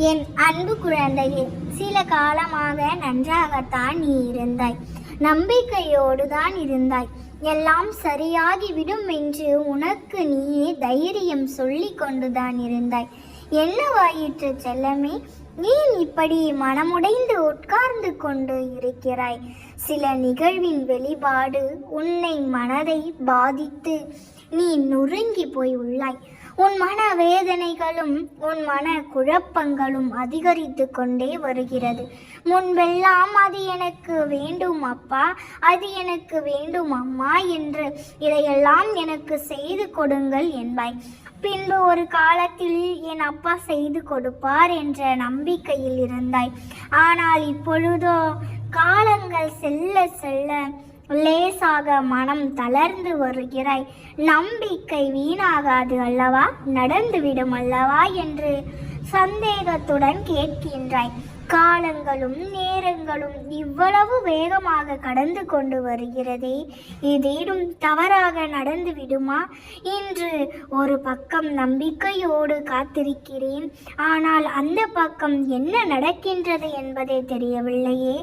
என் அன்பு குழந்தையே, சில காலமாக நன்றாகத்தான் நீ இருந்தாய். நம்பிக்கையோடு தான் இருந்தாய். எல்லாம் சரியாகிவிடும் என்று உனக்கு நீயே தைரியம் சொல்லி கொண்டுதான் இருந்தாய். என்னவாயிற்று செல்லமே? ஏன் இப்படி மனமுடைந்து உட்கார்ந்து கொண்டு இருக்கிறாய்? சில நிகழ்வின் வெளிப்பாடு உன்னை மனதை பாதித்து நீ நொறுங்கி போய் உள்ளாய். உன் மன வேதனைகளும் உன் மன குழப்பங்களும் அதிகரித்து கொண்டே வருகிறது. முன்பெல்லாம் அது எனக்கு வேண்டும் அப்பா, அது எனக்கு வேண்டும் அம்மா என்று இதையெல்லாம் எனக்கு செய்து கொடுங்கள் என்பாய். பின்பு ஒரு காலத்தில் என் அப்பா செய்து கொடுப்பார் என்ற நம்பிக்கையில் இருந்தாய். ஆனால் இப்பொழுதோ காலங்கள் செல்ல செல்ல லேசாக மனம் தளர்ந்து வருகிறாய். நம்பிக்கை வீணாகாது அல்லவா, நடந்துவிடும் அல்லவா என்று சந்தேகத்துடன் கேட்கின்றாய். காலங்களும் நேரங்களும் இவ்வளவு வேகமாக கடந்து கொண்டு வருகிறதே, ஏதேனும் தவறாக நடந்து விடுமா? இன்று ஒரு பக்கம் நம்பிக்கையோடு காத்திருக்கிறேன். ஆனால் அந்த பக்கம் என்ன நடக்கின்றது என்பதே தெரியவில்லையே.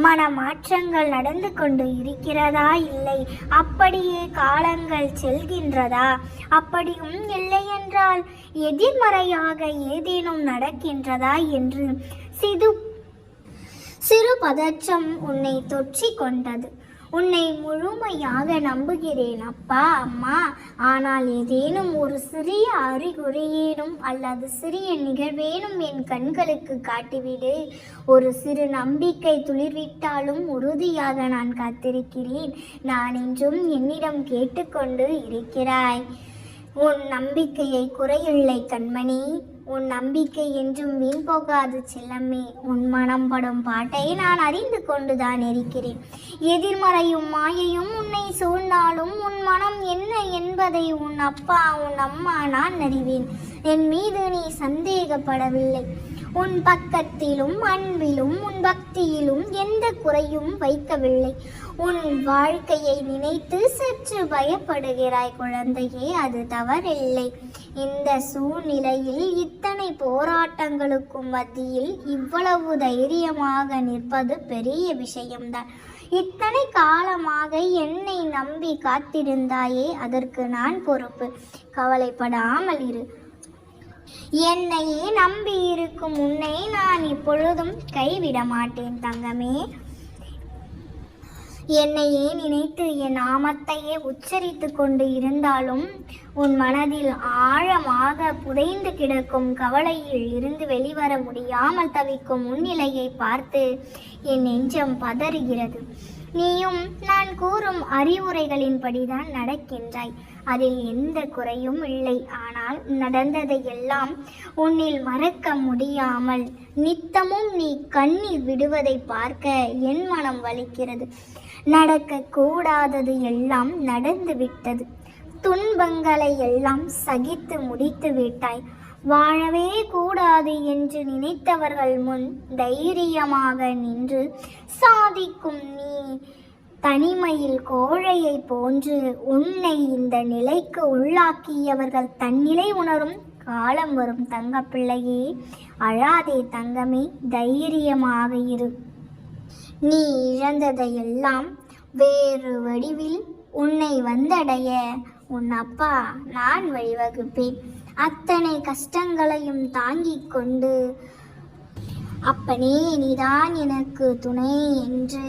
மனமாற்றங்கள் நடந்து கொண்டு இருக்கிறதா, இல்லை அப்படியே காலங்கள் செல்கின்றதா? அப்படியும் இல்லை என்றால் எதிர்மறையாக ஏதேனும் நடக்கின்றதா என்று சிறு பதற்றம் உன்னை தொற்றிக் கொண்டது. உன்னை முழுமையாக நம்புகிறேன் அப்பா அம்மா. ஆனால் ஏதேனும் ஒரு சிறிய அறிகுறியேனும் அல்லது சிறிய நிகழ்வேனும் என் கண்களுக்கு காட்டிவிடு. ஒரு சிறு நம்பிக்கை துளிர்விட்டாலும் உறுதியாக நான் காத்திருக்கிறேன். நான் இன்றும் என்னிடம் கேட்டுக்கொண்டு இருக்கிறாய். உன் நம்பிக்கையை குறையில்லை கண்மணி. உன் நம்பிக்கை என்றும் வீண் போகாது செல்லம்மே. உன் மனம் படும் பாட்டை நான் அறிந்து கொண்டுதான் இருக்கிறேன். எதிர்மறையும் மாயையும் உன்னை சூழ்ந்தாலும் உன் மனம் என்ன என்பதை உன் அப்பா உன் அம்மா நான் அறிவேன். என் மீது நீ சந்தேகப்படவில்லை. உன் பக்கத்திலும் அன்பிலும் உன் பக்தியிலும் எந்த குறையும் வைக்கவில்லை. உன் வாழ்க்கையை நினைத்து சற்று பயப்படுகிறாய் குழந்தையே, அது தவறில்லை. இந்த சூழ்நிலையில் இத்தனை போராட்டங்களுக்கும் மத்தியில் இவ்வளவு தைரியமாக நிற்பது பெரிய விஷயம்தான். இத்தனை காலமாக என்னை நம்பி காத்திருந்தாயே, அதற்கு நான் பொறுப்பு. கவலைப்படாமல் இரு. என்னையே நம்பி இருக்கும் உன்னை நான் இப்பொழுதும் கைவிட மாட்டேன் தங்கமே. என்னையே நினைத்து என் நாமத்தையே உச்சரித்து கொண்டு இருந்தாலும் உன் மனதில் ஆழமாக புதைந்து கிடக்கும் கவலையில் இருந்து வெளிவர முடியாமல் தவிக்கும் முன்னிலையை பார்த்து என் நெஞ்சம் பதறுகிறது. நீயும் நான் கூறும் அறிவுரைகளின்படிதான் நடக்கின்றாய். அதில் எந்த குறையும் இல்லை. ஆனால் நடந்ததையெல்லாம் உன்னில் மறக்க முடியாமல் நித்தமும் நீ கண்ணீர் விடுவதை பார்க்க என் மனம் வலிக்கிறது. நடக்க கூடாதது எல்லாம் நடந்து விட்டது. துன்பங்களை எல்லாம் சகித்து முடித்து விட்டாய். வாழவே கூடாது என்று நினைத்தவர்கள் முன் தைரியமாக நின்று சாதிக்கும் நீ தனிமையில் கோழையை போன்று உன்னை இந்த நிலைக்கு உள்ளாக்கியவர்கள் தன்னிலை உணரும் காலம் வரும். தங்கப்பிள்ளையே, அழாதே தங்கமே, தைரியமாக இரு. நீ இழந்ததையெல்லாம் வேறு வடிவில் உன்னை வந்தடைய உன் அப்பா நான் வழிவகுப்பேன். அத்தனை கஷ்டங்களையும் தாங்கிக் கொண்டு அப்பனே நீதான் எனக்கு துணை என்று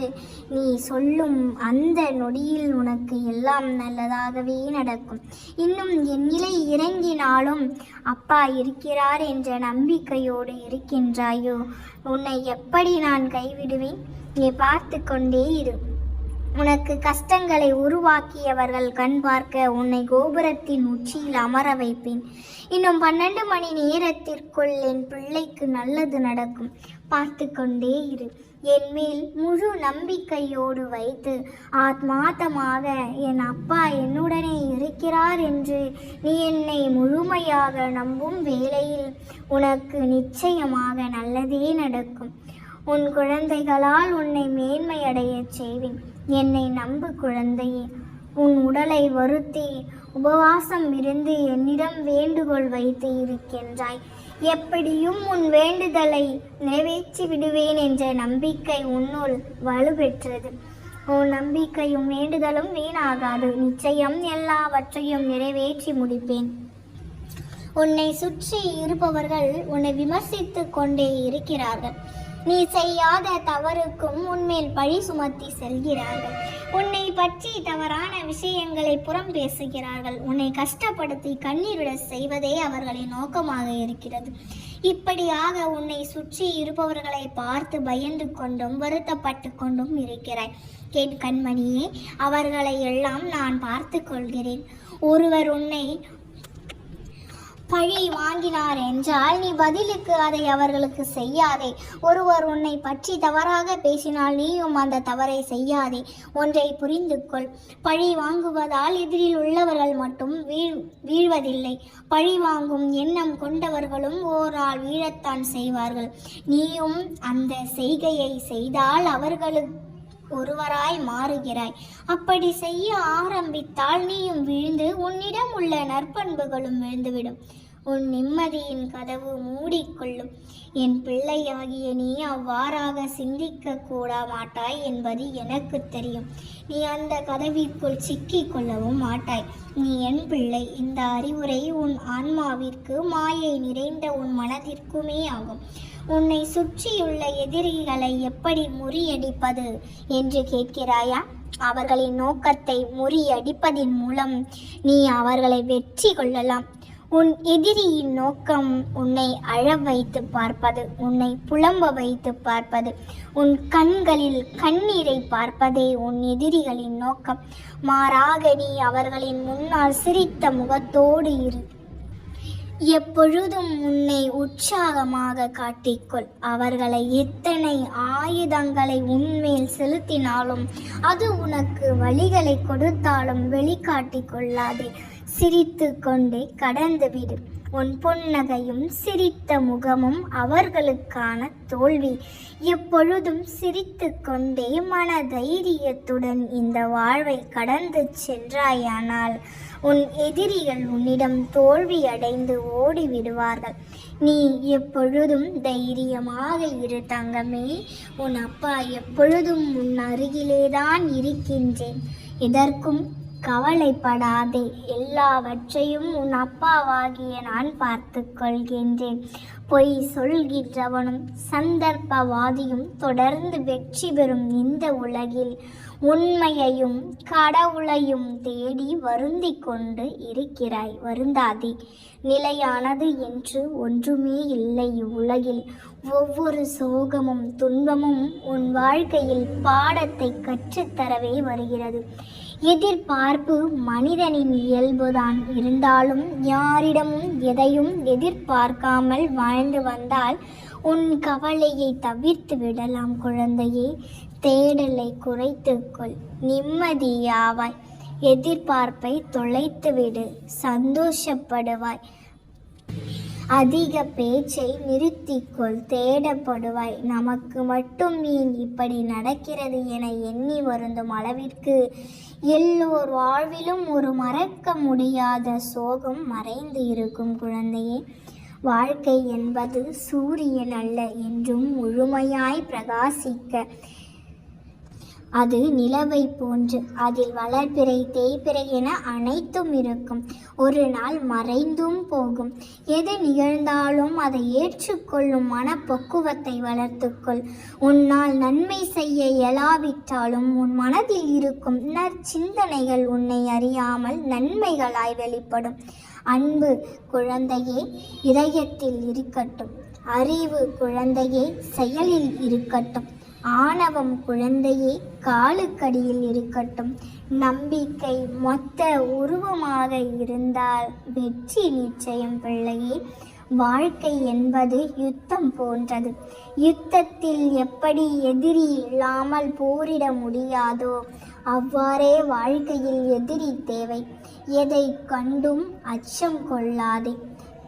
நீ சொல்லும் அந்த நொடியில் உனக்கு எல்லாம் நல்லதாகவே நடக்கும். இன்னும் என் நிலை இறங்கினாலும் அப்பா இருக்கிறார் என்ற நம்பிக்கையோடு இருக்கின்றாயோ? உன்னை எப்படி நான் கைவிடுவேன்? நீ பார்த்து கொண்டே இரு. உனக்கு கஷ்டங்களை உருவாக்கியவர்கள் கண் பார்க்க உன்னை கோபுரத்தின் உச்சியில் அமர வைப்பேன். இன்னும் 12 மணி நேரத்திற்குள் என் பிள்ளைக்கு நல்லது நடக்கும். பார்த்து கொண்டே இரு. என் மேல் முழு நம்பிக்கையோடு வைத்து ஆத்மார்த்தமாக என் அப்பா என்னுடனே இருக்கிறார் என்று நீ என்னை முழுமையாக நம்பும் வேளையில் உனக்கு நிச்சயமாக நல்லதே நடக்கும். உன் குழந்தைகளால் உன்னை மேன்மையடையச் செய்வேன். என்னை நம்பு குழந்தையே. உன் உடலை வருத்தி உபவாசம் இருந்து என்னிடம் வேண்டுகோள் வைத்து இருக்கின்றாய். எப்படியும் உன் வேண்டுதலை நிறைவேற்றி விடுவேன் என்ற நம்பிக்கை உன்னுள் வலுப்பெற்றது. உன் நம்பிக்கையும் வேண்டுதலும் வீணாகாது. நிச்சயம் எல்லாவற்றையும் நிறைவேற்றி முடிப்பேன். உன்னை சுற்றி இருப்பவர்கள் உன்னை விமர்சித்து கொண்டே இருக்கிறார்கள். நீ செய்யாத தவறுக்கும் உன்மேல் பழி சுமத்தி செல்கிறார்கள். உன்னை பற்றி தவறான விஷயங்களை புறம் பேசுகிறார்கள். உன்னை கஷ்டப்படுத்தி கண்ணீரிட செய்வதே அவர்களின் நோக்கமாக இருக்கிறது. இப்படியாக உன்னை சுற்றி இருப்பவர்களை பார்த்து பயந்து கொண்டும் வருத்தப்பட்டு கொண்டும் இருக்கிறாய். கேட் கண்மணியே, அவர்களை எல்லாம் நான் பார்த்து கொள்கிறேன். ஒருவர் உன்னை பழி வாங்கினார் என்றால் நீ பதிலுக்கு அதை அவர்களுக்கு செய்யாதே. ஒருவர் உன்னை பற்றி தவறாக பேசினால் நீயும் அந்த தவறை செய்யாதே. ஒன்றை புரிந்து கொள், பழி வாங்குவதால் எதிரில் உள்ளவர்கள் மட்டும் வீழ்வதில்லை. பழி வாங்கும் எண்ணம் கொண்டவர்களும் ஓரால் வீழத்தான் செய்வார்கள். நீயும் அந்த செய்கையை செய்தால் அவர்களுக்கு ஒருவராய் மாறுகிறாய். அப்படி செய்ய ஆரம்பித்தால் நீயும் விழுந்து உன்னிடம் உள்ள நற்பண்புகளும் விழுந்துவிடும். உன் நிம்மதியின் கதவு மூடிக்கொள்ளும். என் பிள்ளையாகிய நீ அவ்வாறாக சிந்திக்க கூட மாட்டாய் என்பது எனக்கு தெரியும். நீ அந்த கதவிற்குள் சிக்கிக் கொள்ளவும் மாட்டாய். நீ என் பிள்ளை. இந்த அறிவுரை உன் ஆன்மாவிற்கு மாயை நிறைந்த உன் மனதிற்குமே ஆகும். உன்னை சுற்றியுள்ள எதிரிகளை எப்படி முறியடிப்பது என்று கேட்கிறாயா? அவர்களின் நோக்கத்தை முறியடிப்பதின் மூலம் நீ அவர்களை வெற்றி கொள்ளலாம். உன் எதிரியின் நோக்கம் உன்னை அழ வைத்து பார்ப்பது, உன்னை புலம்ப வைத்து பார்ப்பது, உன் கண்களில் கண்ணீரை பார்ப்பதே உன் எதிரிகளின் நோக்கம். மாறாக நீ அவர்களின் முன்னால் சிரித்த முகத்தோடு இரு. எப்பொழுதும் உன்னை உற்சாகமாக காட்டிக்கொள். அவர்களை எத்தனை ஆயுதங்களை உன்மேல் செலுத்தினாலும் அது உனக்கு வலிகளை கொடுத்தாலும் வெளிக்காட்டிக் கொள்ளாதே. சிரித்து கொண்டே கடந்துவிடு. உன் புன்னகையும் சிரித்த முகமும் அவர்களுக்கான தோல்வி. எப்பொழுதும் சிரித்து கொண்டே மன தைரியத்துடன் இந்த வாழ்வை கடந்து சென்றாயானால் உன் எதிரிகள் உன்னிடம் தோல்வி அடைந்து ஓடிவிடுவார்கள். நீ எப்பொழுதும் தைரியமாக இரு தங்கமே. உன் அப்பா எப்பொழுதும் உன் அருகிலேதான் இருக்கின்றேன். இதற்கும் கவலைப்படாதே. எல்லாவற்றையும் உன் அப்பாவாகிய நான் பார்த்து கொள்கின்றேன். பொய் சொல்கின்றவனும் சந்தர்ப்பவாதியும் தொடர்ந்து வெற்றி பெறும் இந்த உலகில் உண்மையையும் கடவுளையும் தேடி வருந்தி கொண்டு இருக்கிறாய். வருந்தாதே. நிலையானது என்று ஒன்றுமே இல்லை இவ்வுலகில். ஒவ்வொரு சோகமும் துன்பமும் உன் வாழ்க்கையில் பாடத்தை கற்றுத்தரவே வருகிறது. எதிர்பார்ப்பு மனிதனின் இயல்புதான். இருந்தாலும் யாரிடமும் எதையும் எதிர்பார்க்காமல் வாழ்ந்து வந்தால் உன் கவலையை தவிர்த்து விடலாம் குழந்தையே. தேடலை குறைத்துக்கொள், நிம்மதியாவாய். எதிர்பார்ப்பை தொலைத்துவிடு, சந்தோஷப்படுவாய். அதிக பேச்சை நிறுத்திக்கொள், தேடப்படுவாய். நமக்கு மட்டும் ஏன் இப்படி நடக்கிறது என எண்ணி வருந்தும் அளவிற்கு எல்லோர் வாழ்விலும் ஒரு மறக்க முடியாத சோகம் மறைந்து இருக்கும் குழந்தையே. வாழ்க்கை என்பது சூரியன் அல்ல, என்றும் முழுமையாய் பிரகாசிக்க. அது நிலவை போன்று. அதில் வளர்பிறை தேய்பிறை என அனைத்தும் இருக்கும். ஒரு நாள் மறைந்தும் போகும். எது நிகழ்ந்தாலும் அதை ஏற்றுக்கொள்ளும் மனப்பக்குவத்தை வளர்த்துக்கொள். உன்னால் நன்மை செய்ய இயலாவிட்டாலும் உன் மனதில் இருக்கும் நற்சிந்தனைகள் உன்னை அறியாமல் நன்மைகளாய் வெளிப்படும். அன்பு குழந்தையே இதயத்தில் இருக்கட்டும். அறிவு குழந்தையே செயலில் இருக்கட்டும். ஆணவம் குழந்தையே காலுக்கடியில் இருக்கட்டும். நம்பிக்கை மொத்த உருவமாக இருந்தால் வெற்றி நிச்சயம் பிள்ளையே. வாழ்க்கை என்பது யுத்தம் போன்றது. யுத்தத்தில் எப்படி எதிரி இல்லாமல் போரிட முடியாதோ அவ்வாறே வாழ்க்கையில் எதிரி தேவை. எதை கண்டும் அச்சம் கொள்ளாதே,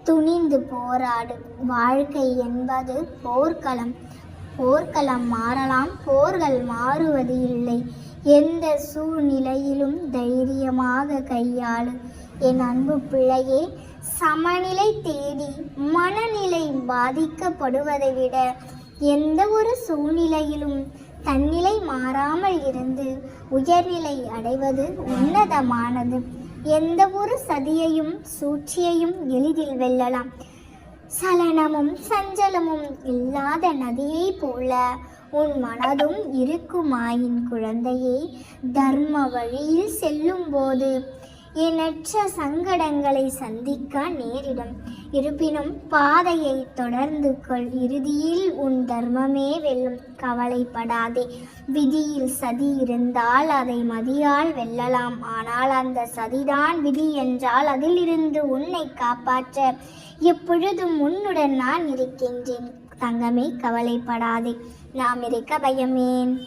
துணிந்து போராடு. வாழ்க்கை என்பது போர்க்களம். போர்க்களம் மாறலாம், போர்கள் மாறுவது இல்லை. எந்த சூழ்நிலையிலும் தைரியமாக கையாளு என் அன்பு பிள்ளையே. சமநிலை தேடி மனநிலை பாதிக்கப்படுவதை விட எந்த ஒரு சூழ்நிலையிலும் தன்னிலை மாறாமல் இருந்து உயர்நிலை அடைவது உன்னதமானது. எந்த ஒரு சதியையும் சூழ்ச்சியையும் எளிதில் வெல்லலாம். சலனமும் சஞ்சலமும் இல்லாத நதியை போல உன் மனதும் இருக்குமாயின் குழந்தையே, தர்ம வழியில் செல்லும் போது எண்ணற்ற சங்கடங்களை சந்திக்க நேரிடும். இருப்பினும் பாதையை தொடர்ந்து கொள். இறுதியில் உன் தர்மமே வெல்லும். கவலைப்படாதே. விதியில் சதி இருந்தால் அதை மதியால் வெல்லலாம். ஆனால் அந்த சதிதான் விதி என்றால் அதிலிருந்து உன்னை காப்பாற்ற எப்பொழுதும் உன்னுடன் நான் இருக்கின்றேன். தங்கமே, கவலைப்படாதே. நாம் இருக்க பயமேன்.